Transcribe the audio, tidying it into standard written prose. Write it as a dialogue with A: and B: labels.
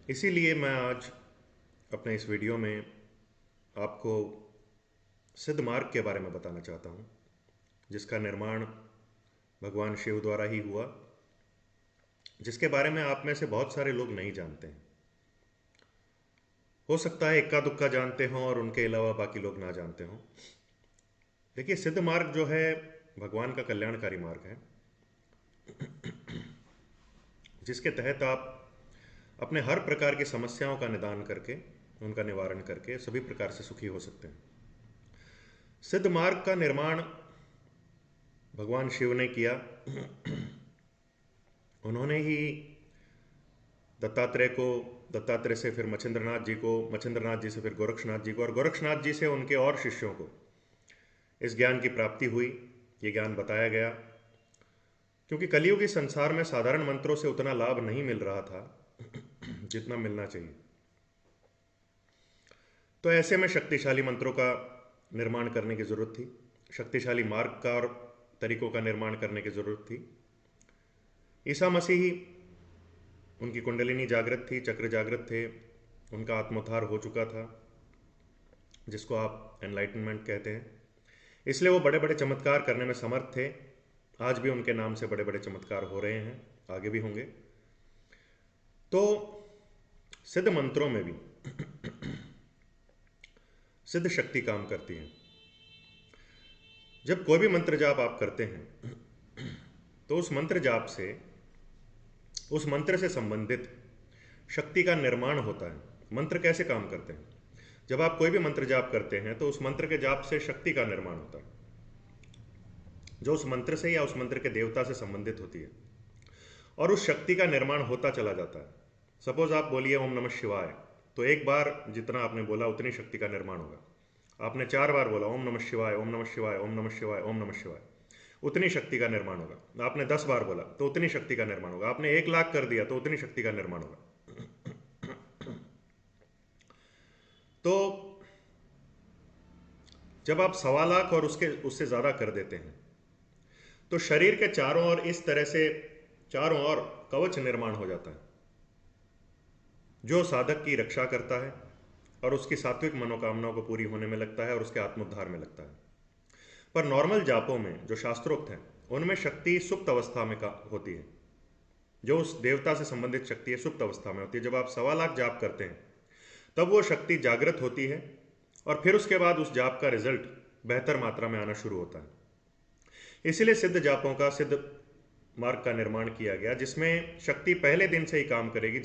A: इसीलिए मैं आज अपने इस वीडियो में आपको सिद्ध मार्ग के बारे में बताना चाहता हूँ, जिसका निर्माण भगवान शिव द्वारा ही हुआ, जिसके बारे में आप में से बहुत सारे लोग नहीं जानते हैं। हो सकता है इक्का दुक्का जानते हों और उनके अलावा बाकी लोग ना जानते हों। देखिए, सिद्ध मार्ग जो है भगवान का कल्याणकारी मार्ग है, जिसके तहत आप अपने हर प्रकार की समस्याओं का निदान करके, उनका निवारण करके सभी प्रकार से सुखी हो सकते हैं। सिद्ध मार्ग का निर्माण भगवान शिव ने किया। उन्होंने ही दत्तात्रेय को, दत्तात्रेय से फिर मच्छिंद्रनाथ जी को, मच्छिंद्रनाथ जी से फिर गोरक्षनाथ जी को, और गोरक्षनाथ जी से उनके और शिष्यों को इस ज्ञान की प्राप्ति हुई। ये ज्ञान बताया गया, क्योंकि कलियुगी संसार में साधारण मंत्रों से उतना लाभ नहीं मिल रहा था जितना मिलना चाहिए। तो ऐसे में शक्तिशाली मंत्रों का निर्माण करने की ज़रूरत थी, शक्तिशाली मार्ग का और तरीकों का निर्माण करने की ज़रूरत थी। ईसा मसीह, उनकी कुंडलिनी जागृत थी, चक्र जागृत थे, उनका आत्मोद्धार हो चुका था, जिसको आप एनलाइटनमेंट कहते हैं। इसलिए वो बड़े बड़े चमत्कार करने में समर्थ थे। आज भी उनके नाम से बड़े बड़े चमत्कार हो रहे हैं, आगे भी होंगे। तो सिद्ध मंत्रों में भी सिद्ध शक्ति काम करती है। जब कोई भी मंत्र जाप आप करते हैं तो उस मंत्र जाप से, उस मंत्र से संबंधित शक्ति का निर्माण होता है। मंत्र कैसे काम करते हैं? जब आप कोई भी मंत्र जाप करते हैं तो उस मंत्र के जाप से शक्ति का निर्माण होता है, जो उस मंत्र से या उस मंत्र के देवता से संबंधित होती है, और उस शक्ति का निर्माण होता चला जाता है। सपोज आप बोलिए ओम नमः शिवाय, तो एक बार जितना आपने बोला उतनी शक्ति का निर्माण होगा। आपने 4 बार बोला ओम नमः शिवाय, ओम नमः शिवाय, ओम नमः शिवाय, ओम नमः शिवाय, उतनी शक्ति का निर्माण होगा। आपने 10 बार बोला तो उतनी शक्ति का निर्माण होगा। आपने 1 लाख कर दिया तो उतनी शक्ति का निर्माण होगा। तो जब आप 1.25 लाख और उससे ज़्यादा कर देते हैं तो शरीर के चारों ओर इस तरह से चारों ओर कवच निर्माण हो जाता है, जो साधक की रक्षा करता है और उसकी सात्विक मनोकामनाओं को पूरी होने में लगता है और उसके आत्मोद्धार में लगता है। पर नॉर्मल जापों में जो शास्त्रोक्त हैं, उनमें शक्ति सुप्त अवस्था में होती है। जो उस देवता से संबंधित शक्ति है सुप्त अवस्था में होती है। जब आप 1.25 लाख जाप करते हैं तब वो शक्ति जागृत होती है, और फिर उसके बाद उस जाप का रिजल्ट बेहतर मात्रा में आना शुरू होता है। इसीलिए सिद्ध जापों का, सिद्ध मार्ग का निर्माण किया गया, जिसमें शक्ति पहले दिन से ही काम करेगी।